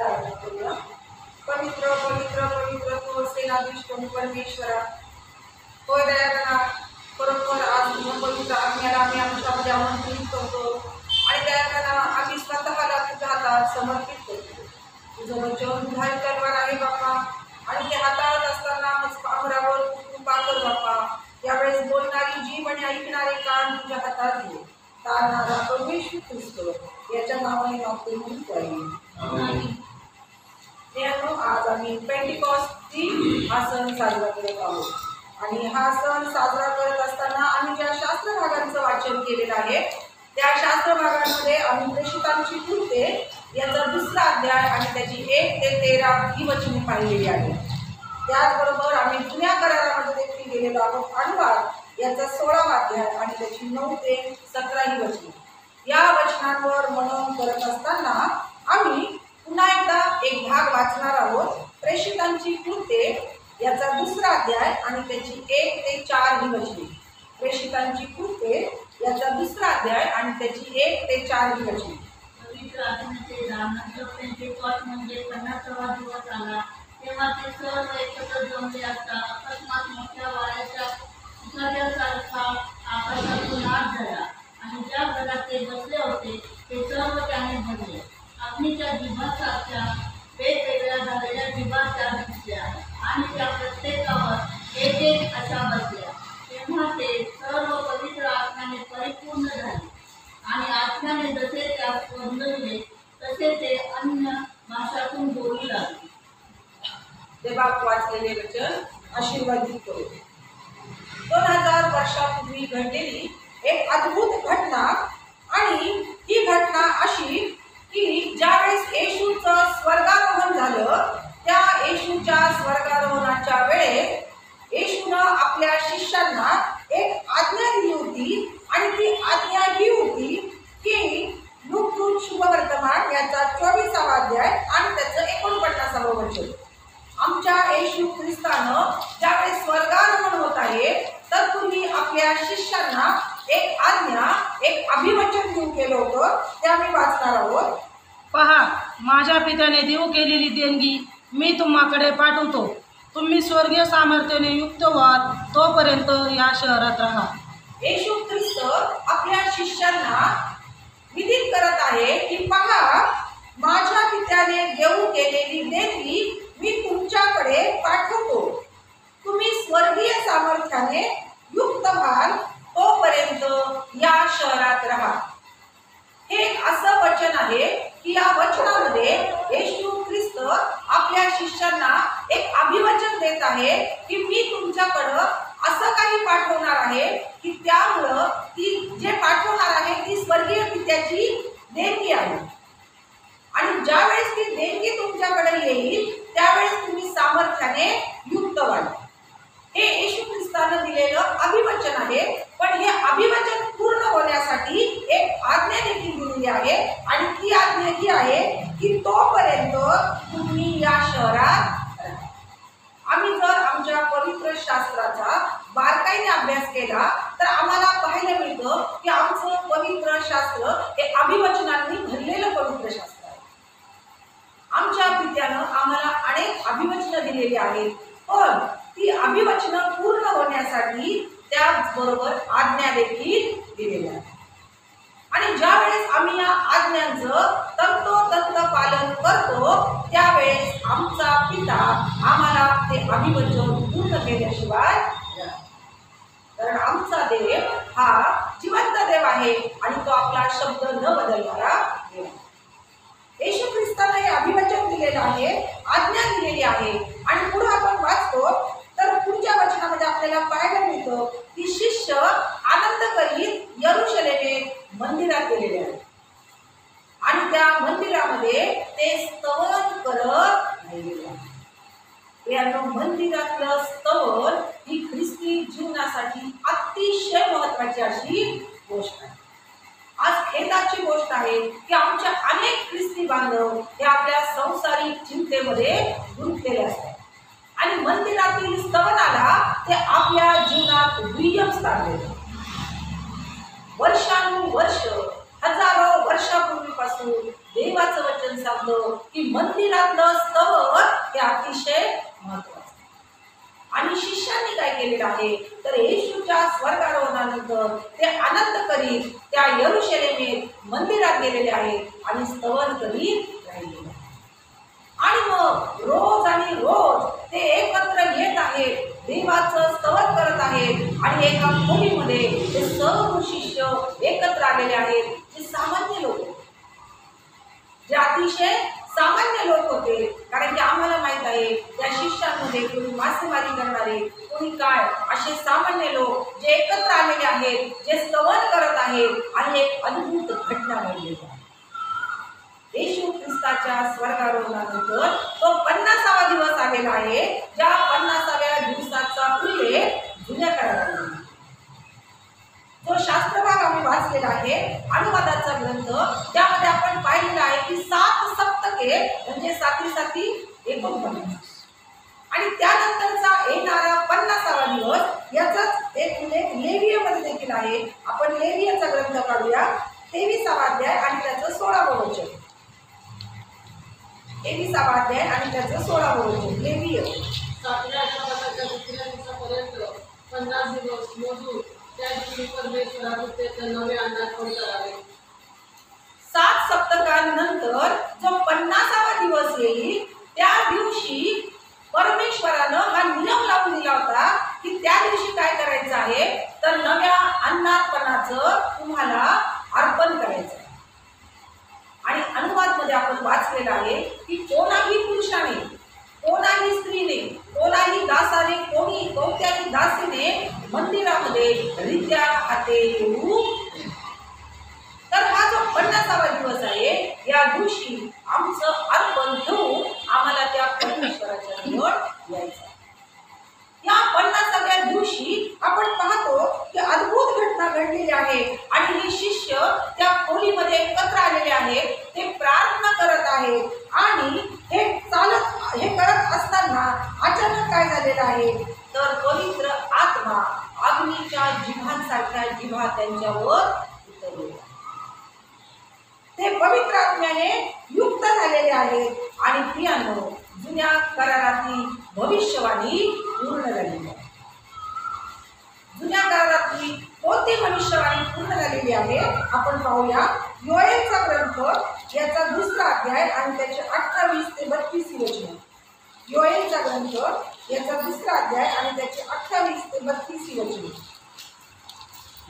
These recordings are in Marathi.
प्रार्थना करूया. पवित्र पवित्र पवित्र तू सेनाधीश प्रभू परमेश्वरा, होय दयागणा, बरोबर आज तुझ्या पवित्र आज्ञेला आम्ही आमच्यामध्ये आमंत्रित करतो आणि दयागणा आम्ही स्वतःला तुझ्या हातात समर्पित करतो. तुझं वचन दुधारी तलवार आहे बाप्पा, आणि ते हाताळत असताना आमरावर कृपा कर बाप्पा. यावेळेस बोलणारी जीभ आणि ऐकणारे कान तुझ्या हातात घे. तारणारा प्रभू येशू ख्रिस्त याच्या नावाने मागतो म्हणून पाहिजे. आज आम्ही पेंटिकॉस्टची हा सण साजरा करत आहोत आणि हा सण साजरा करत असताना आम्ही ज्या शास्त्र भागांचं वाचन केलेलं आहे त्या शास्त्र भागांमध्ये आम्ही प्रेषितांची कृत्ये याचा 2रा अध्याय आणि त्याची 1 ते 13 ही वचने पाहिलेली आहे. त्याचबरोबर आम्ही जुन्या करारामध्ये देखील गेलेलो आहोत. अनुवाद याचा 16वा अध्याय आणि त्याची 9 ते 17 ही वचने. या वचनांवर मनन करत असताना आम्ही पुन्हा एकदा एक भाग वाचणार आहोत. प्रेषितांची कृत्ये याचा 2रा अध्याय आणि त्याची 1 ते 4 ही वचने. प्रेषितांची कृत्ये याचा 2रा अध्याय आणि त्याची 1 ते 4 ही वचने. पवित्र आत्म्याचे दान पेंटिकॉस्ट म्हणजे 50वा दिवस आला तेव्हा ते सर्व एकत्र जमले असता अकस्मात मोठ्या वाऱ्याच्या सुसाऱ्यासारखा आकाशातून नाद झाला आणि ज्या घरात ते बसले होते ते सर्व त्याने भरले. अग्नीच्या जिभासारख्या वेगवेगळ्या झालेल्या जिभा त्या दिसल्या आणि त्या प्रत्येकावर एक एक अशा बसल्या. तेव्हा ते सर्व पवित्र आत्म्याने परिपूर्ण झाले आणि आत्म्याने जसे त्या स्पंदले तसे ते अन्य भाषातून बोलू लागले. देवाप वाचलेले वचन आशीर्वादित करू. 2000 वर्षापूर्वी घडलेली एक अद्भुत घटना, आणि ही घटना अशी की ज्यावेळेस येशूचं स्वर्गारोहण झालं त्या येशूच्या स्वर्गारोहणाच्या वेळेस येशूनं आपल्या शिष्यांना एक आज्ञा दिली होती आणि ती आज्ञा ही होती की लूक शुभवर्तमान याचा 24वा अध्याय आणि त्याचं 49वं वचन. आमच्या येशू ख्रिस्तानं ज्यावेळेस स्वर्गारोहण होत आहे तर तुम्ही आपल्या शिष्यांना एक आज्ञा एक अभिवचन देऊ केलं होतं. ते आम्ही वाचणार आहोत. पहा, माझ्या पित्याने देऊ केलेली देणगी मी तुम्हाकडे पाठवतो. तुम्ही स्वर्गीय सामर्थ्याने युक्त व्हाल तोपर्यंत या शहरात राहा. येशू ख्रिस्त आपल्या शिष्यांना विदित करत आहे की पहा, माझ्या पित्याने देऊ केलेली देणगी मी तुमच्याकडे पाठवतो. तुम्ही स्वर्गीय सामर्थ्याने युक्त व्हाल तोपर्यंत या शहरात राहा. हे एक असं वचन आहे की या वचनामध्ये येशू ख्रिस्त आपल्या शिष्यांना एक अभिवचन देत आहे की मी तुमच्याकडं असं काही पाठवणार आहे की त्यामुळं ती जे पाठवणार आहे ती स्वर्गीय पित्याची देणगी आहे. आणि ज्यावेळेस ती देणगी तुमच्याकडे येईल त्यावेळेस तुम्ही सामर्थ्याने युक्त व्हाल. हे येशू ख्रिस्तानं दिलेलं अभिवचन आहे. पण हे अभिवचन पूर्ण होण्यासाठी एक आज्ञा देखील दिलेली आहे आणि ती आज्ञा ही आहे की तोपर्यंत तुम्ही या शहरात राहा. आम्ही जर आमच्या पवित्र शास्त्राचा बारकाईने अभ्यास केला तर आम्हाला पाहायला मिळतं की आमचं पवित्र शास्त्र हे अभिवचनांनी भरलेलं पवित्र शास्त्र आहे. आमच्या पित्यानं आम्हाला अनेक अभिवचनं दिलेली आहेत, पण ती अभिवचनं पूर्ण होण्यासाठी त्याचबरोबर आज्ञा देखील दिलेल्या आहेत. आणि ज्या वेळेस आम्ही या आज्ञांचं तंतोतंत पालन करतो त्यावेळेस आमचा पिता आम्हाला ते अभिवचन पूर्ण केल्याशिवाय, कारण आमचा देव हा जिवंत देव आहे आणि तो आपला शब्द न बदलणारा देव. येशू ख्रिस्ताने हे अभिवचन दिलेलं आहे, आज्ञा दिलेली आहे. आणि पुढे आपण वाचतो तर पुढच्या वचनामध्ये आपल्याला पाहायला मिळतं की शिष्य आनंद करीत यरूशलेमेत मंदिरात गेलेले आहेत आणि त्या मंदिरामध्ये ते स्तवन करत राहिलेले आहेत. मंदिरातलं स्तवन ही ख्रिस्ती जीवनासाठी अतिशय महत्वाची अशी गोष्ट आहे. आज खेदाची गोष्ट आहे की आमच्या अनेक ख्रिस्ती बांधव हे आपल्या संसारिक चिंतेमध्ये गुंतलेले असतात आणि मंदिरातील स्तवनाला ते आपल्या जीवनात दुय्यम स्थान देतात. वर्षानुवर्ष हजारो वर्षापूर्वीपासून देवाचं वचन सांगतं की मंदिरातलं स्तवन हे अतिशय महत्वाचं. आणि शिष्यांनी काय केलेलं आहे तर येशूच्या स्वर्गारोहणानंतर ते आनंद करीत त्या यरुशलेमेत मंदिरात गेलेले आहेत आणि स्तवन करीत राहिलेले. आणि मग रोज आणि रोज ते एकत्र येत आहेत, देवाचं स्तवन करत आहेत आणि एका खोलीमध्ये ते सर्व शिष्य एकत्र आलेले आहेत. जे सामान्य लोक, जे अतिशय सामान्य लोक होते, कारण की आम्हाला माहित आहे त्या शिष्यांमध्ये कोणी मासेमारी करणारे, कोणी काय, असे सामान्य लोक जे एकत्र आलेले आहेत, जे स्तवन करत आहेत आणि एक अद्भुत घटना घडली आहे. येशू ख्रिस्ताच्या स्वर्गारोहणानंतर तो 50वा दिवस आलेला आहे, ज्या 50व्या दिवसाचा उल्लेख जुन्या करारात आहे. जो शास्त्रभाग आम्ही वाचलेला आहे, अनुवादाचा ग्रंथ, त्यामध्ये आपण पाहिलेलं आहे की 7 सप्तके म्हणजे 7 49 आणि त्यानंतरचा येणारा 50वा दिवस याचाच एक उल्लेख लेवियमध्ये देखील आहे. आपण लेवियाचा ग्रंथ काढूया, 23वा अध्याय आणि त्याचं 16वं वचन. 23वा अध्याय आणि त्याचं 16वं वचन. लेविय 7व्या शतकाच्या दुसऱ्या दिवसापर्यंत 50 दिवस मोजून त्या दिवशी परमेश्वराने त्याचं नवे अंदाजपण करावे. 7 सप्तकांनंतर जो 50वा दिवस येईल त्या दिवशी परमेश्वरानं हा नियम लावून दिला होता की त्या दिवशी काय करायचं आहे तर नव्या अन्नातपणाचं तुम्हाला अर्पण करायचं. आणि अनुवादमध्ये आपण वाचलेलं आहे की कोणाही पुरुषाने, कोणाही स्त्रीने, कोणाही दासाने, कोणत्याही दासीने मंदिरामध्ये रित्या हाते येऊ. तर हा जो 50वा दिवस आहे, या दिवशी आमचं अर्पण घेऊन आम्हाला त्या परमेश्वराच्या जवळ यायचं. या 50व्या दिवशी आपण पाहतो की अद्भुत घटना घडलेली आहे आणि हे शिष्य त्या खोलीमध्ये एकत्र आलेले आहेत, ते प्रार्थना करत आहेत आणि हे करत असताना अचानक काय झालेलं आहे तर पवित्र आत्मा अग्नीच्या जिव्हांसारख्या जिव्हा त्यांच्यावर उतरलेला. ते पवित्र आत्म्याने युक्त झालेले आहेत आणि प्रियानो, जुन्या करारातली भविष्यवाणी पूर्ण झालेली आहे. जुन्या करारातली कोणती भविष्यवाणी पूर्ण झालेली आहे आपण पाहूया. योएलचा ग्रंथ याचा 2रा अध्याय आणि त्याचे 28 ते 32 वचन. योएलचा ग्रंथ याचा 2रा अध्याय आणि त्याचे 28 ते 32 वचन.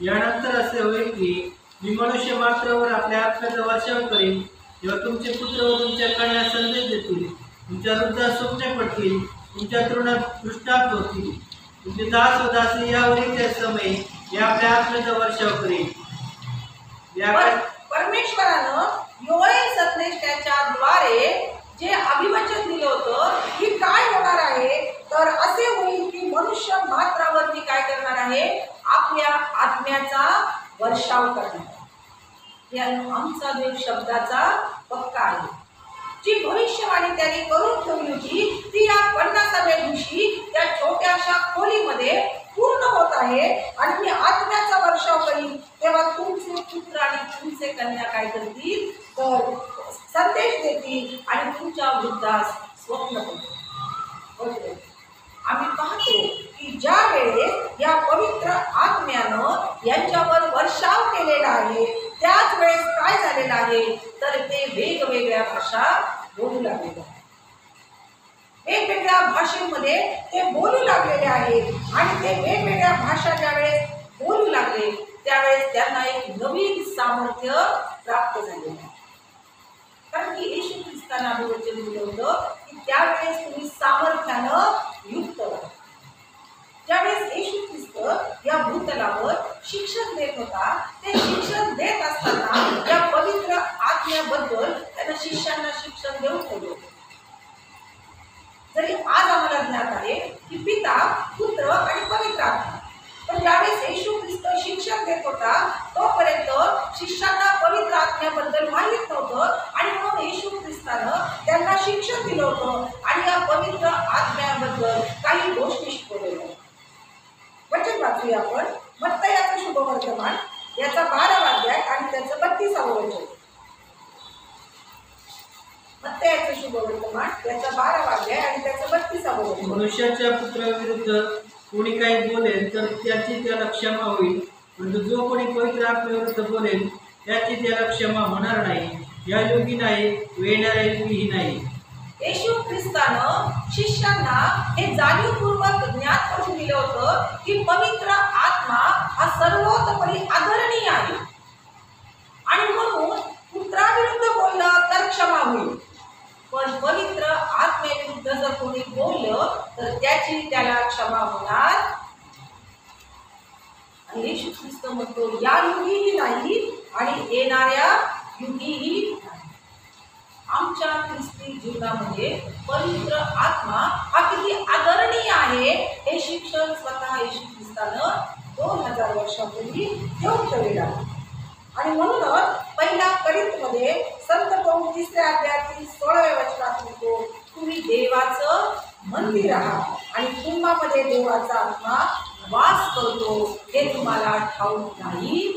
यानंतर असे होईल की मी मनुष्य मात्रावर आपल्या आत्म्याचा वर्षाव करीन, जेव्हा तुमचे पुत्र व तुमच्या कन्या संदेश देतील, तुमच्या वृद्धा स्वप्ने पडतील, तुमच्या तरुणात दृष्टांत होतील, तुमचे दास व दासी यावरील त्या समय मी आपल्या आत्म्याचा वर्षाव करीन. परमेश्वरानं योएल संदेशाच्या द्वारे जे अभिवचन दिलं होतं की काय होणार आहे तर असे होईल की मनुष्य मात्रावरती काय करणार आहे आपल्या आत्म्याचा वर्षाव करणार. या आमचा देव शब्दाचा पक्का आहे. जी भविष्यवाणी त्याने करून ठेवली होती ती या 50व्या दिवशी त्या छोट्याशा खोलीमध्ये पूर्ण होत आहे. आणि मी आत्म्याचा वर्षाव करीन तेव्हा तुमचे पुत्र आणि तुमचे कन्या काय करतील तर संदेश देतील आणि तुमच्या वृद्धास स्वप्न पडतील. आम्ही पाहतो की ज्या वेळेस या पवित्र आत्म्यानं यांच्यावर वर्षाव केलेला आहे त्याच वेळेस काय झालेलं आहे तर ते वेगवेगळ्या भाषा बोलू लागलेले आहेत. वेगवेगळ्या भाषेमध्ये ते बोलू लागलेले आहेत आणि ते वेगवेगळ्या भाषा ज्यावेळेस बोलू लागले त्यावेळेस त्यांना एक नवीन सामर्थ्य प्राप्त झालेलं आहे. कारण की येशू ख्रिस्तांना अभिवचन दिलं होतं की त्यावेळेस तुम्ही सामर्थ्यानं युक्त व्हा. ज्यावेळेस येशू ख्रिस्त या भूतलावर शिक्षण देत होता, ते शिक्षण देत असताना या पवित्र आत्म्याबद्दल त्यांना शिष्यांना शिक्षण देऊन ठेवले होते. जरी आज आम्हाला ज्ञात आहे की पिता, पुत्र आणि पवित्र आत्मा, पण ज्यावेळेस येशू ख्रिस्त शिक्षण देत होता तोपर्यंत शिष्यांना पवित्र आत्म्याबद्दल माहित नव्हतं आणि म्हणून येशू ख्रिस्तानं त्यांना शिक्षण दिलं होतं आणि या पवित्र आत्म्याबद्दल काही गोष्टी शिकवलेल्या. वचन वाचूया आपण मत्तयाचं शुभवर्तमान याचा 12वा अध्याय आणि त्याचं 32 वचन. मत्तयाचं शुभ वर्तमान त्याचा 12वा अध्याय आणि त्याचं 32 वचन. मनुष्याच्या पुत्राविरुद्ध कोणी काही बोलेल तर त्याची त्याला क्षमा होईल, परंतु जो कोणी पवित्र आत्म्याविरुद्ध बोलेल त्याची त्याला क्षमा होणार नाही, या युगी नाही व येणाऱ्या युगीही नाही. येशू ख्रिस्तानं शिष्यांना हे जाणीवपूर्वक ज्ञात करून दिलं होतं की पवित्र आत्मा हा सर्वतोपरी आदरणीय आहे आणि म्हणून पुत्राविरुद्ध बोललं तर क्षमा होईल, पण पवित्र आत्म्याविरुद्ध जर कोणी बोललं तर त्याची त्याला क्षमा होणार. आणि येशू ख्रिस्त म्हणतो या युगीही नाही आणि येणाऱ्या युगीही नाही. आमच्या ख्रिस्ती जीवनामध्ये पवित्र आत्मा हा किती आदरणीय आहे हे शिक्षण स्वतः येशू ख्रिस्तानं 2000 वर्षापूर्वी देऊन ठेवलेलं आहे. आणि म्हणूनच पहिल्या करिंथमध्ये संत पौल 3ऱ्या अध्यायातील 16व्या वचनात म्हणतो तुम्ही देवाचं मंदिर आहात आणि तुम्हामध्ये देवाचा आत्मा वास करतो हे तुम्हाला ठाऊक नाही.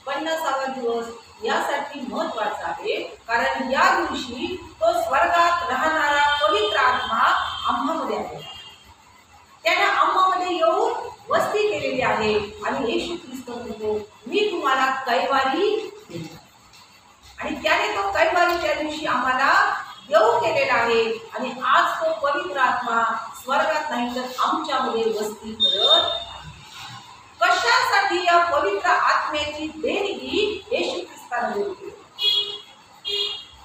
50वा दिवस यासाठी महत्वाचा आहे कारण या दिवशी तो स्वर्गात राहणारा पवित्र आत्मा आम्हामध्ये आहे. त्याने आम्हामध्ये येऊन वस्ती केलेली आहे आणि येशू ख्रिस्त म्हणतो मी तुम्हाला कैवारी देईन. आणि त्याने तो कैवारी त्या दिवशी आम्हाला देऊ केलेला आहे आणि आज तो पवित्र आत्मा स्वर्गात नाही तर आमच्यामध्ये वस्ती करत आहे. कशासाठी या पवित्र आत्म्याची देणगी येशू ख्रिस्ताने दिली?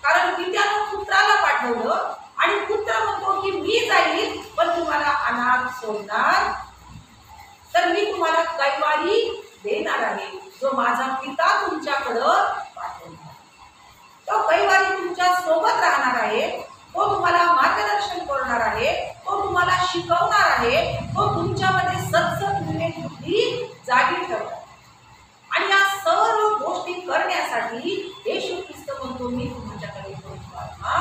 कारण पित्यानं पुत्राला पाठवलं आणि पुत्र म्हणतो की मी जाईल पण तुम्हाला अनाथ सोडणार, तर मी तुम्हाला कैवारी देणार आहे जो माझा पिता तुमच्याकडं पाठवणार. तो कैवारी तुमच्या सोबत राहणार आहे, तो तुम्हाला मार्गदर्शन करणार आहे, तो तुम्हाला शिकवणार आहे, तो तुमच्यामध्ये सत्सद विवेक बुद्धी जागी ठेवणार. आणि या सर्व गोष्टी करण्यासाठी येशू ख्रिस्त म्हणतो मी तुमच्याकडे पवित्र आत्मा.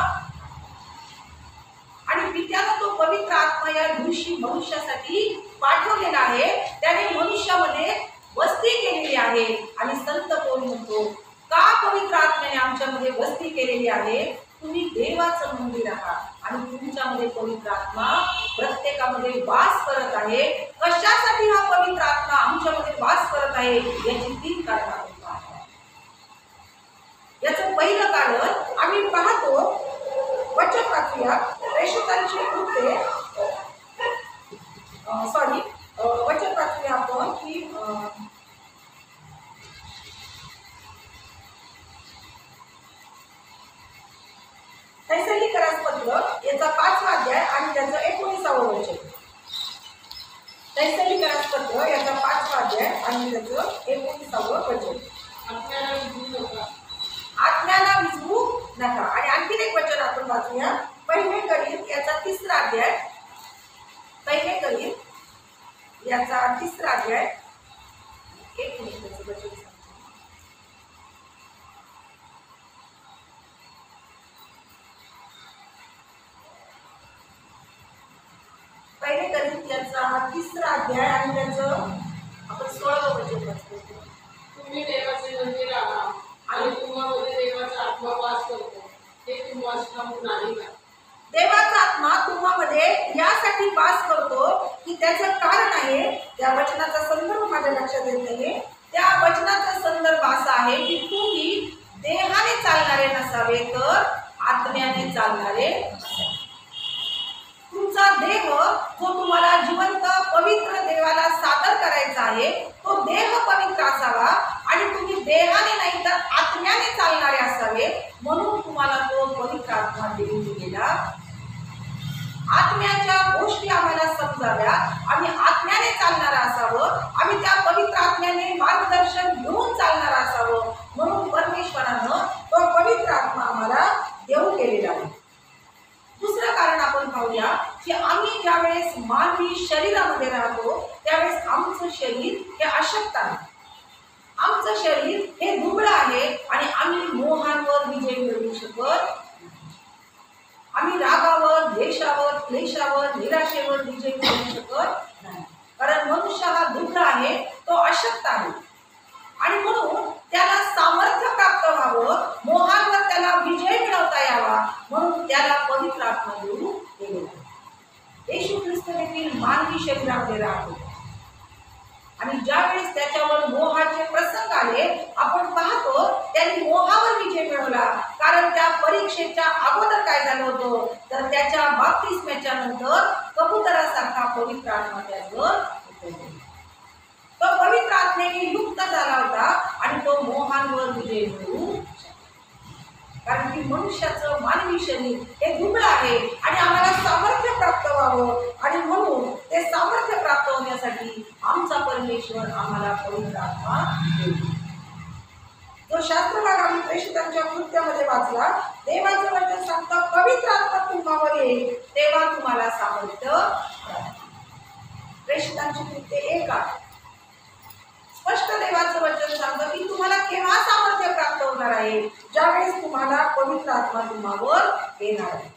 आणि पित्यानं तो पवित्र आत्मा या दिवशी मनुष्यासाठी पाठवलेला आहे. त्याने मनुष्यामध्ये वस्ती केलेली आहे. आणि संत पौल म्हणतो का पवित्र आत्म्याने आमच्यामध्ये वस्ती केलेली आहे? तुम्ही देवाचं मंदिर आहात आणि तुमच्यामध्ये पवित्र आत्मा प्रत्येकामध्ये वास करत आहे. कशासाठी हा पवित्र आत्मा आमच्यामध्ये वास करत आहे याची 3 कारणं आपण पाहतो. याचं पहिलं कारण आम्ही पाहतो, वचन वाचूया प्रेषितांची कृत्ये, वचन वाचूया आपण की थेसलोनिकरास पत्र याचा 5वा अध्याय आणि त्याचं 19वा वचन. थेसलोनिकरास पत्र याचा 5वा अध्याय आणि त्याचं 19वा वचन. आत्म्याला विझवू नका. आणि आणखीन एक वचन आपण वाचूया, 1 करिंथ याचा 3रा अध्याय, 1 करिंथ याचा 3रा अध्याय 19 वचन. 1 करिंथ याचा 3रा अध्याय आणि त्याचं आपण 16वं वचन वाचतो. तुम्ही देवाचे मंदिर आहात आणि तुम्हामध्ये देवाचा आत्मा वास करतो हे तुम्हाला ठाऊक नाही का? देवाचा आत्मा तुम्हामध्ये यासाठी वास करतो की त्याचं कारण आहे. त्या वचनाचा संदर्भ माझ्या लक्षात येत नाहीये. त्या वचनाचा संदर्भ असा आहे की तुम्ही देहाने चालणारे नसावे तर आत्म्याने चालणारे असावे. तुमचा देह जो तुम्हाला जिवंत पवित्र देवाला सादर करायचा आहे तो देह पवित्र असावा आणि तुम्ही देहाने नाही तर आत्म्याने चालणारे असावे. म्हणून तुम्हाला तो पवित्र आत्मा देऊन दिलेला. आत्म्याच्या गोष्टी आम्हाला समजाव्या, आम्ही आत्म्याने चालणारा असावं, आम्ही त्या पवित्र आत्म्याने मार्गदर्शन घेऊन चालणारा असावं. म्हणून परमेश्वरानं तो पवित्र आत्मा आम्हाला देऊ केलेला आहे. दुसरं कारण आपण पाहूया की आम्ही ज्यावेळेस मानवी शरीरामध्ये राहतो त्यावेळेस आमचं शरीर हे अशक्त आहे. आमचं शरीर हे दुबळं आहे आणि आम्ही मोहांवर विजय मिळवू शकत नाही. आम्ही रागावर, द्वेषावर, क्लेशावर, निराशेवर विजय मिळवू शकत नाही. कारण मनुष्य हा दुबळा आहे, तो अशक्त आहे. आणि म्हणून त्याला सामर्थ्य प्राप्त व्हावं, मोहांवर त्याला विजय मिळवता यावा, म्हणून त्याला पवित्र आत्मा देऊ केले. येशू ख्रिस्त देखील मानवी शरीरामध्ये राहतो आणि ज्यावेळेस त्याच्यावर मोहाचे प्रसंग आले, आपण पाहतो त्यांनी मोहावर विजय मिळवला. कारण त्या परीक्षेच्या अगोदर काय झालं होतं, तर त्याच्या बाप्तिस्म्याच्या नंतर कबुतरासारखा पवित्र आत्मा त्यावर उतरला. तो पवित्र आत्म्याने युक्त झाला होता आणि तो मोहांवर विजय मिळवू शकला. कारण की मनुष्याचं मानवी शरीर हे दुबळं आहे आणि आम्हाला सामर्थ्य प्राप्त व्हावं, आणि म्हणून ते सामर्थ्य प्राप्त होण्यासाठी आमचा परमेश्वर आम्हाला पवित्र आत्मा देतो. जो शास्त्र भाग आम्ही प्रेषितांच्या कृत्यामध्ये वाचला, देवाचं वचन सांगतं पवित्र आत्मा तुम्हावर येईल तेव्हा तुम्हाला सामर्थ्य प्राप्त. प्रेषितांची कृत्य 1:8 स्पष्ट देवाचं वचन सांगतं की तुम्हाला केव्हा सामर्थ्य प्राप्त होणार आहे, ज्यावेळेस तुम्हाला पवित्र आत्मा तुम्हावर येणार आहे.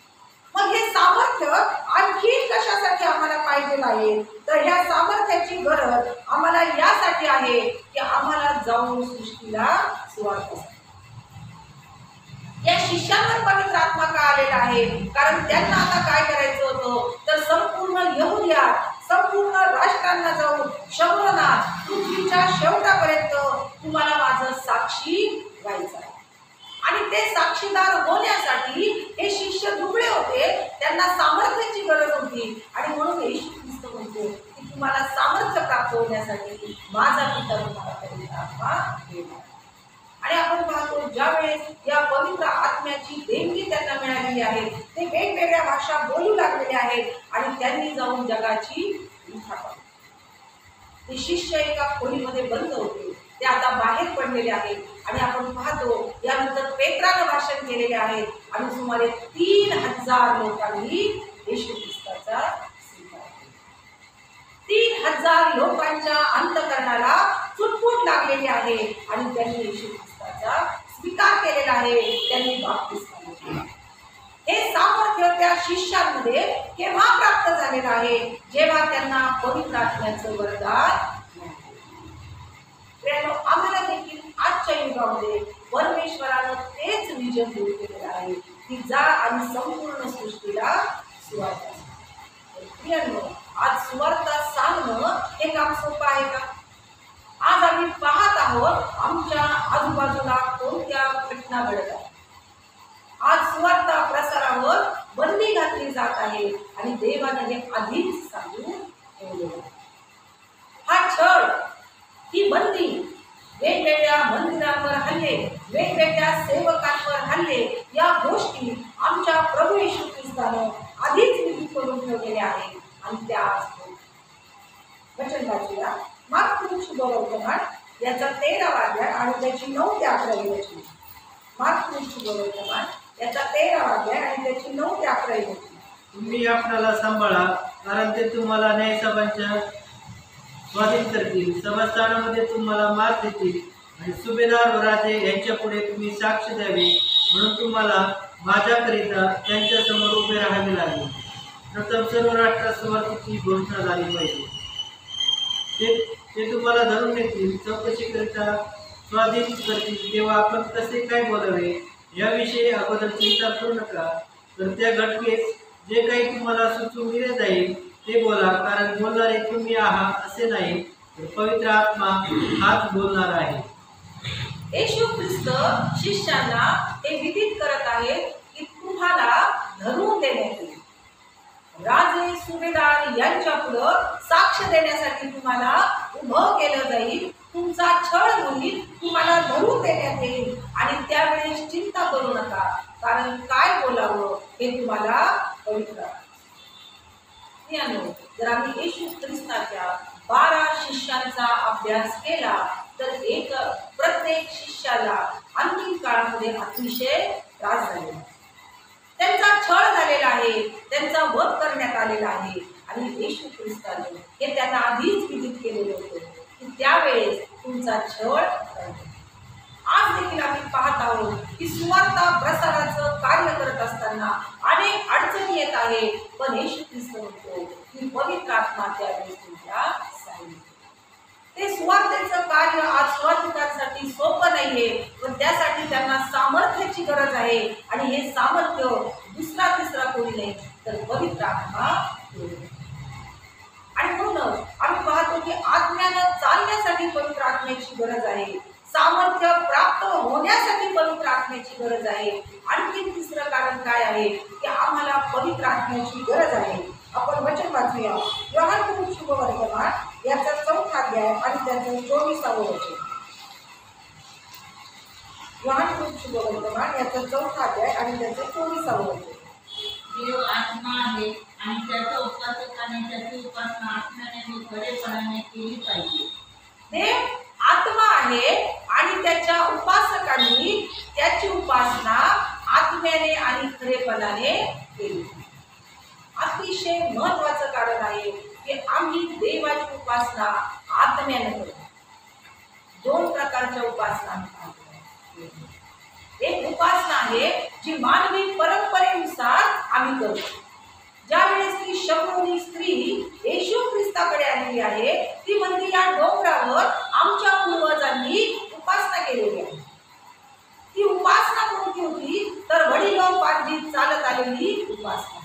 मग हे सामर्थ्य आणखी कशासाठी आम्हाला पाहिजे आहे, तर ह्या सामर्थ्याची गरज आम्हाला यासाठी आहे की आम्हाला जाऊन सृष्टीला सुवार्ता सांगायची. या शिष्यांवर पवित्र आत्मा का आलेला आहे, कारण त्यांना आता काय करायचं होतं, तर संपूर्ण यहुदियात, संपूर्ण राष्ट्रांना जाऊन शमरोनात, पृथ्वीच्या शेवटापर्यंत तुम्हाला माझं साक्षी व्हायचं आहे. आणि ते साक्षीदार होण्यासाठी हे शिष्य दुबळे होते, त्यांना सामर्थ्याची गरज होती. आणि म्हणून येशू ख्रिस्त म्हणतो की तुम्हाला सामर्थ्य प्राप्त होण्यासाठी माझा पिता तुम्हाला पवित्र आत्मा देणार. आणि आपण पाहतो ज्यावेळेस या पवित्र आत्म्याची देणगी त्यांना मिळालेली आहे, ते वेगवेगळ्या भाषा बोलू लागलेले आहेत आणि त्यांनी जाऊन जगाची विथा पाहिली. ते शिष्य एका खोलीमध्ये बंद होते, ते आता बाहेर पडलेले आहेत. आणि आपण पाहतो यानंतर पेत्रानं भाषण केलेले आहेत आणि सुमारे 3000 लोकांनी येशू ख्रिस्ताचा स्वीकार केला. 3000 लोकांच्या अंतःकरणाला चुटपुट लागलेली आहे आणि त्यांनी येशू ख्रिस्ताचा स्वीकार केलेला आहे, त्यांनी बाप्तिस्मा घेतला. हे सामर्थ्य त्या शिष्यांमध्ये केव्हा प्राप्त झालेलं आहे, जेव्हा त्यांना पवित्र आत्म्याचं वरदान. आम्हाला देखील आजच्या युगामध्ये परमेश्वरानं तेच विजन दूर केलेलं आहे की जा आणि संपूर्ण सृष्टीला सुवार्ता सांगा. आज सुवार्ता सांगणं हे काम सोपं आहे का? आज आम्ही पाहत आहोत आमच्या आजूबाजूला कोणत्या घटना घडत आहेत. आज सुवार्ता प्रसारावर बंदी घातली जात आहे आणि देवाने हे आधीच सांगून ठेवलेलं आहे. हा छळ, ही बंदी, वेगवेगळ्या मंदिरांवर हल्ले, वेगवेगळ्या सेवकांवर हल्ले, या गोष्टी आमच्या प्रभू येशू ख्रिस्तानं आधीच विधी करून ठेवलेल्या आहेत आणि त्या आज वचन वाचूया. मार्क शुभवर्तमान याचा 13वा अध्याय आणि त्याची 9 ते 11 वचने. मार्क शुभवर्तमान याचा 13वा अध्याय आणि त्याची 9 ते 11 वचने. तुम्ही आपणाला सांभाळा, कारण ते तुम्हाला न्यायसभांच्या स्वाधीन करतील, समस्थानामध्ये तुम्हाला मार देतील आणि सुभेदार व राजे यांच्या पुढे तुम्ही साक्ष द्यावी, म्हणून तुम्हाला माझ्याकरिता त्यांच्या समोर उभे राहावे लागेल. प्रथम सर्व राष्ट्रासमोर तिची घोषणा झाली पाहिजे. ते तुम्हाला धरून नेतील, चौकशीकरिता स्वाधीन करतील, तेव्हा आपण कसे काय बोलावे याविषयी अगोदर चिंता करू नका. तर त्या घटनेस जे काही तुम्हाला सुचवून दिले जाईल ते बोला, कारण बोलणारे तुम्ही आहात असे नाही, तर पवित्र आत्मा हाच बोलणार आहे. येशू ख्रिस्त शिष्यांना हे विदित करत आहेत की तुम्हाला धरून देण्यात येईल. राजे सुभेदार यांच्या पुढं साक्ष देण्यासाठी तुम्हाला उभं केलं जाईल, तुमचा छळ होईल, तुम्हाला धरून देण्यात येईल. आणि त्यावेळेस चिंता करू नका, कारण काय बोलावं हे तुम्हाला पवित्र. जर आम्ही येशू ख्रिस्ताच्या 12 शिष्यांचा अभ्यास केला तर प्रत्येक शिष्याला अंतिम काळामध्ये अतिशय त्रास झालेला, त्यांचा छळ झालेला आहे, त्यांचा वध करण्यात आलेला आहे. आणि येशू ख्रिस्ताने हे त्यांना आधीच विदित केलेले होते की त्यावेळेस तुमचा छळ. आज देखील आम्ही पाहत आहोत की सुवार्ता प्रसाराचं कार्य करत असताना अनेक अडचणी येत आहे, पण येशू ख्रिस्त म्हणतो की पवित्र आत्मा त्यावेळेस तुमच्या साथीला. ते ते सुवार्तेचं कार्य आज सुवार्तिकांसाठी सोपं नाहीये, पण त्यासाठी त्यांना सामर्थ्याची गरज आहे. आणि हे सामर्थ्य दुसरा तिसरा कोणी नाही तर पवित्र आत्मा देतो. आणि म्हणून आम्ही पाहतो की आत्म्यानं चालण्यासाठी पवित्र आत्म्याची गरज आहे, सामर्थ्य प्राप्त होण्यासाठी पवित्र आत्म्याची गरज आहे. आणखी तिसरं कारण काय आहे की आम्हाला पवित्र आत्म्याची गरज आहे. आपण वचन वाचूया, योहान शुभवर्तमान याचा 4था अध्याय आणि त्याचं 24वे वचन. योहान शुभवर्तमान याचा 4था अध्याय आणि त्याचं 24वे वचन. देव आत्मा आहे आणि त्याच्या उपासकाने त्याची उपासना आत्म्याने व खरेपणाने केली पाहिजे. देव आत्मा आहे आणि त्याच्या उपासकांनी त्याची उपासना आत्म्याने आणि खरेपणाने केली. अतिशय महत्वाचं कारण आहे की आम्ही देवाची उपासना आत्म्याने करतो. 2 प्रकारच्या उपासना आहेत. एक उपासना आहे जी मानवी परंपरेनुसार आम्ही करतो. ज्या वेळेस ती शमरोनी स्त्री येशू ख्रिस्ताकडे आलेली आहे, ती म्हणते या डोंगरावर आमच्या पूर्वजांनी उपासना केलेली आहे. ती उपासना कोणती होती तर वडिलोपार्जित चालत आलेली उपासना.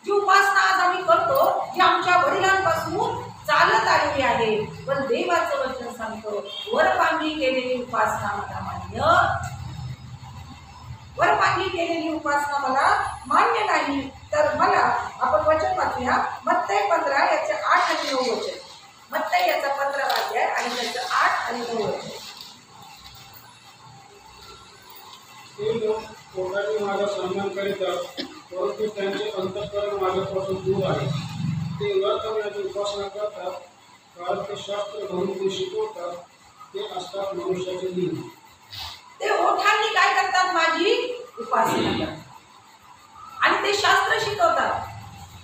जी उपासना आज आम्ही करतो जी आमच्या वडिलांपासून चालत आलेली आहे. पण देवाचं वचन सांगतो वरपांगी केलेली उपासना मला मान्य, वरपांगी केलेली उपासना मला मान्य नाही. तर मला आपण वचन वाचूया, मत्तई 15 याचे 8 आणि 9 वचन. मत्तई याचा 15वा अध्याय आणि त्याचं 8 आणि 9 वचन. ते लोक पोटाने माझा सन्मान करीतात, परंतु त्यांचे अंतःकरण माझ्यापासून दूर आहे. ते व्यर्थपणाची उपासना करतात, कारण ते शास्त्र म्हणून ते शिकवतात, ते असतात मनुष्याचे दिन. ते ओठांनी काय करतात माझी उपासना करतात आणि ते शास्त्र शिकवतात,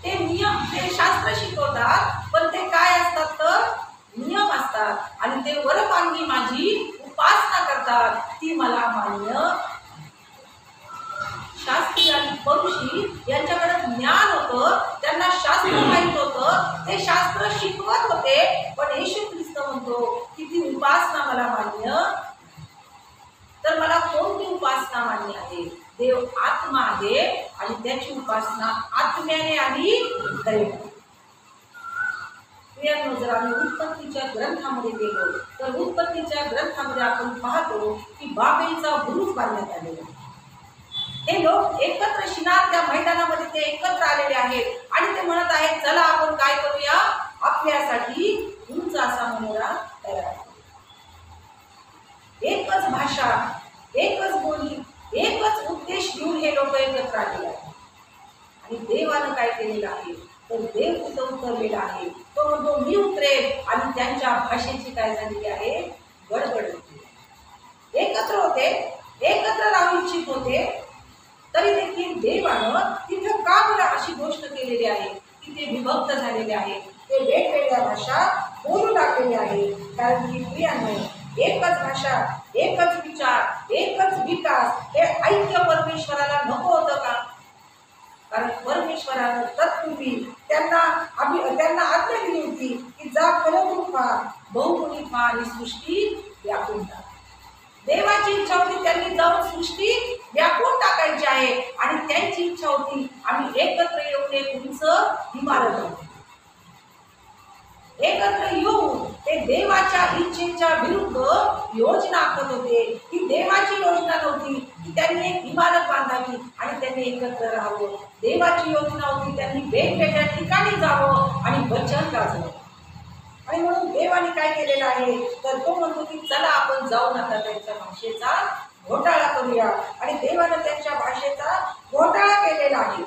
ते नियम, ते शास्त्र शिकवतात, पण ते काय असतात तर नियम असतात. आणि ते वरपांगी माझी उपासना करतात, ती मला मान्य. शास्त्री आणि परुषी यांच्याकडे ज्ञान होतं, त्यांना शास्त्र माहित होतं, ते शास्त्र शिकवत होते. पण येशू ख्रिस्त म्हणतो की ती उपासना मला मान्य. तर मला कोणती उपासना मान्य आहे? देव आत्मा आहे आणि त्याची उपासना आत्म्याने आणि खरेपणाने. प्रियांनो, जर आम्ही उत्पत्तीच्या ग्रंथामध्ये गेलो तर उत्पत्तीच्या ग्रंथामध्ये आपण पाहतो की बाबेलचा बुरुज बांधण्यात आलेला आहे. हे लोक एकत्र शिनार त्या मैदानामध्ये ते एकत्र आलेले आहेत आणि ते म्हणत आहेत चला आपण काय करूया, आपल्यासाठी उंच असा मनोरा तयार करूया. एकच भाषा, एकच बोली, एकच उद्देश घेऊन हे लोक एकत्र आलेले आहेत. आणि देवानं काय केलेलं आहे तर देव तिथं उतरलेला आहे. तो म्हणतो मी उतरेल आणि त्यांच्या भाषेची काय झालेली आहे गडबड होती. एकत्र होते, एकत्र राहू इच्छित होते, तरी देखील देवानं तिथं का बरं अशी गोष्ट केलेली आहे की ते विभक्त झालेले आहे, ते वेगवेगळ्या भाषा बोलू लागलेले आहे. कारण की प्रियांनो, एकच भाषा, एकच विचार, एकच विकास, हे ऐक्य परमेश्वराला नको होतं का? कारण परमेश्वरानं तत्पूर्वी त्यांना आज्ञा दिली होती की जा फलभूमी व्हा, बहुगुणी व्हा आणि सृष्टी व्यापून टाका. देवाची इच्छा होती त्यांनी जाऊन सृष्टी व्यापून टाकायची आहे आणि त्यांची इच्छा होती आम्ही एकत्र येऊन एक उंच इमारत एकत्र येऊन ते देवाच्या इच्छेच्या विरुद्ध योजना आखत होते. ही देवाची योजना नव्हती की त्यांनी एक इमारत बांधावी आणि त्यांनी एकत्र राहावं. देवाची योजना होती त्यांनी वेगवेगळ्या ठिकाणी जावं आणि वचन गाजवावं. आणि म्हणून देवाने काय केलेलं आहे तर तो म्हणतो की चला आपण जाऊन आता त्यांच्या भाषेचा घोटाळा करूया. आणि देवानं त्यांच्या भाषेचा घोटाळा केलेला आहे.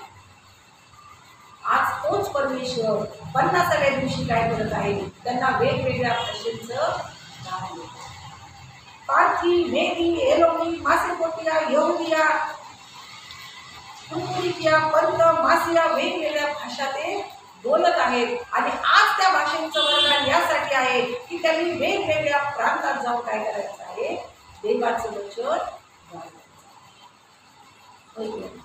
आज तोच परमेश्वर 50व्या दिवशी काय करत आहे, त्यांना वेगवेगळ्या भाषेचं ज्ञान देतो. पारथी, मेदी, एलोमी, मासेपोटिया, यहुदिया, तुर्किया, पंत, मासिया, वेगवेगळ्या भाषा ते बोलत आहेत. आणि आज त्या भाषेचं वरदान यासाठी आहे की त्यांनी वेगवेगळ्या प्रांतात जाऊन काय करायचं आहे, देवाचं वचन गायचं.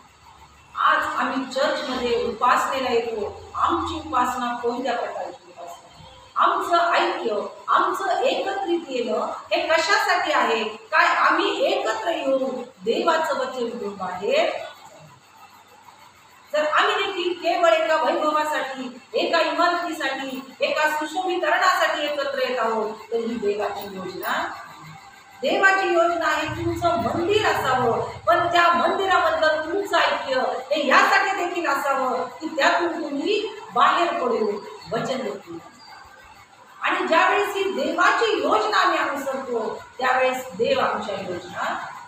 आज आम्ही चर्चमध्ये उपासनेला येतो. आमची उपासना कोणत्या प्रकारची उपासना? आमचं ऐक्य, आमचं एकत्रित येणं हे कशासाठी आहे? काय आम्ही एकत्र येऊन देवाचं वचन घेऊन बाहेर. जर आम्ही देखील केवळ एका वैभवासाठी, एका इमारतीसाठी, एका सुशोभीकरणासाठी एकत्र येत आहोत, तर ही देवाची योजना आहे तुमचं मंदिर असावं. पण त्या मंदिरामधलं तुमचं ऐक्य हे यासाठी देखील असावं की त्यातून तुम्ही बाहेर पडून वचन देतील. आणि ज्यावेळेस ही देवाची योजना आम्ही अनुसरतो त्यावेळेस देव आमच्या योजना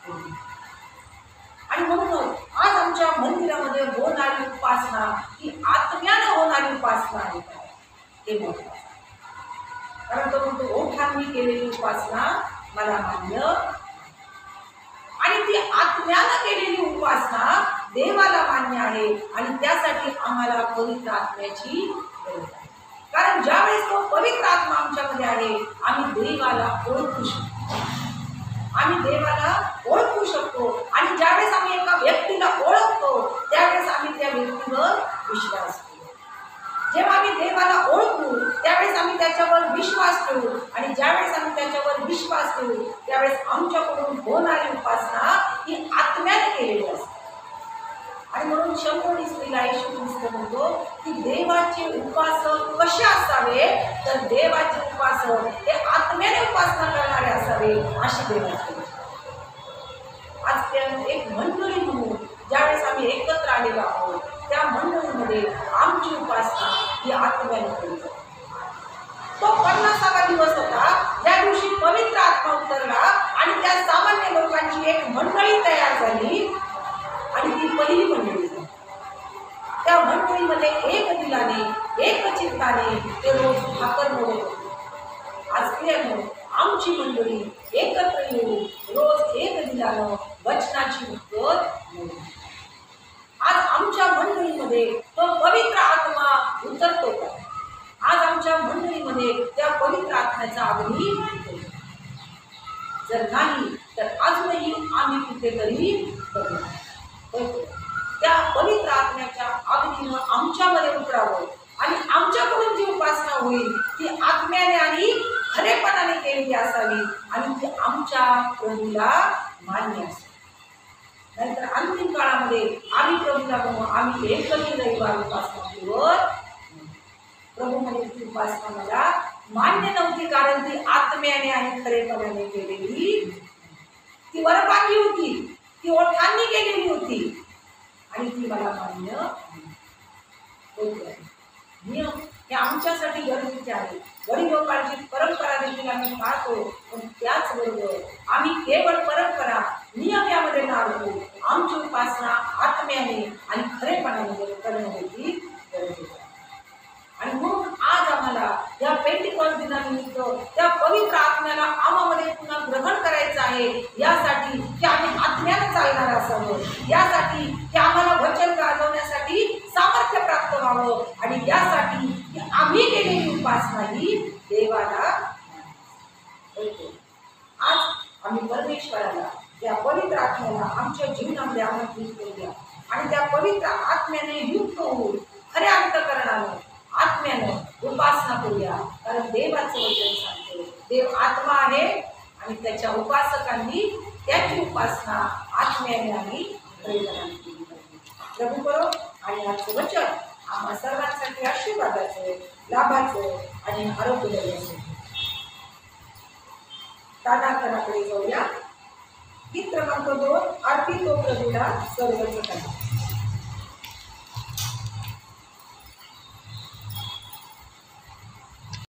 होईल. आणि म्हणून आज आमच्या मंदिरामध्ये होणारी उपासना ही आत्म्यानं होणारी उपासना आहे का हे महत्त्वाचं. कारण तो म्हणतो ओठांनी केलेली उपासना मला मान्य, आणि ती आत्म्यानं केलेली उपासना देवाला मान्य आहे. आणि त्यासाठी आम्हाला पवित्र आत्म्याची गरज आहे. कारण ज्यावेळेस तो पवित्र आत्मा आमच्यामध्ये आहे आम्ही देवाला ओळखू शकतो. आणि ज्यावेळेस आम्ही एका व्यक्तीला ओळखतो त्यावेळेस आम्ही त्या व्यक्तीवर विश्वास ठेवू. जेव्हा आम्ही देवाला ओळखू त्यावेळेस आम्ही त्याच्यावर विश्वास ठेवू. आणि ज्यावेळेस आम्ही त्याच्यावर विश्वास ठेवू त्यावेळेस आमच्याकडून होणारी उपासना ही आत्म्याने केलेली असते. आणि म्हणून शंभर स्त्रीला येशू ख्रिस्त म्हणतो की देवाचे उपासक कसे असावे, तर देवाचे उपासक हे आत्म्याने उपासना करणारे असावे अशी देवाची. आज एक मंडळी म्हणून ज्यावेळेस आम्ही एकत्र आलेलो आहोत त्या मंडळीमध्ये आमची उपासना ही आत्म्याने केली जाते. तो 50वा दिवस होता ज्या दिवशी पवित्र आत्मा उतरला आणि त्या सामान्य लोकांची एक मंडळी तयार झाली. आणि ती पहिली मंडळी झाली. त्या मंडळीमध्ये एक दिलाने, एक चित्ताने ते रोज भाकर मोडत होते. आज प्रियानो, आमची मंडळी एकत्र येऊन रोज एक दिलानं वचनाची उकत मोडू. आज आमच्या मंडळीमध्ये तो पवित्र आत्मा उतरतो का? आज आमच्या मंडळीमध्ये त्या पवित्र आत्म्याचा अग्नी उतरतो? जर नाही तर अजूनही आम्ही कुठेतरी बघू. त्या पवित्र आत्म्याच्या अग्नीनं आमच्यामध्ये उतरावं आणि आमच्याकडून जी उपासना होईल ती आत्म्याने आणि खरेपणाने केलेली असावी आणि ती आमच्या प्रभूला मान्य असावी. नाहीतर अंतिम काळामध्ये आम्ही प्रभूला म्हणू आम्ही एकही रविवार उपासना केवळ प्रभू म्हणे ती उपासना मला मान्य नव्हती, कारण ती आत्म्याने आणि खरेपणाने केलेली, ती वरपांगी होती, ती ओठांनी केलेली होती आणि ती मला मान्य होती. नियम हे आमच्यासाठी गरजेचे आहे. वडीलोपार्जित परंपरा देखील आम्ही पाहतो, पण त्याचबरोबर आम्ही केवळ परंपरा नियम यामध्ये न आणतो आमची उपासना आत्म्याने आणि खरेपणाने करणं देखील गरजेचं आहे. आणि म्हणून आज आम्हाला या पेंटिकॉस्ट दिनानिमित्त त्या पवित्र आत्म्याला आम्हामध्ये पुन्हा ग्रहण करायचं आहे. यासाठी की आम्ही आत्म्याने चालणार असावं, यासाठी की आम्हाला वचन गाजवण्यासाठी सामर्थ्य प्राप्त व्हावं आणि यासाठी की आम्ही केलेली उपासना ही देवाला होते. आज आम्ही परमेश्वराला त्या पवित्र आत्म्याला आमच्या जीवनामध्ये आमंत्रित करूया आणि त्या पवित्र आत्म्याने युक्त होऊन खऱ्या अंतःकरणानं आत्म्यानं उपासना करूया. कारण देवाचं वचन सांगते देव आत्मा आहे आणि त्याच्या उपासकांनी त्याची उपासना आत्म्याने आणि खरेपणाने केली पाहिजे. प्रभू करो आणि आजचं वचन आम्हा सर्वांसाठी आशीर्वादाचं, लाभाचं आणि आरोग्यदायी असेल. तानाकडे जाऊया. गीत क्रमांक 2 आरती तो प्रभूला सर्वच करा.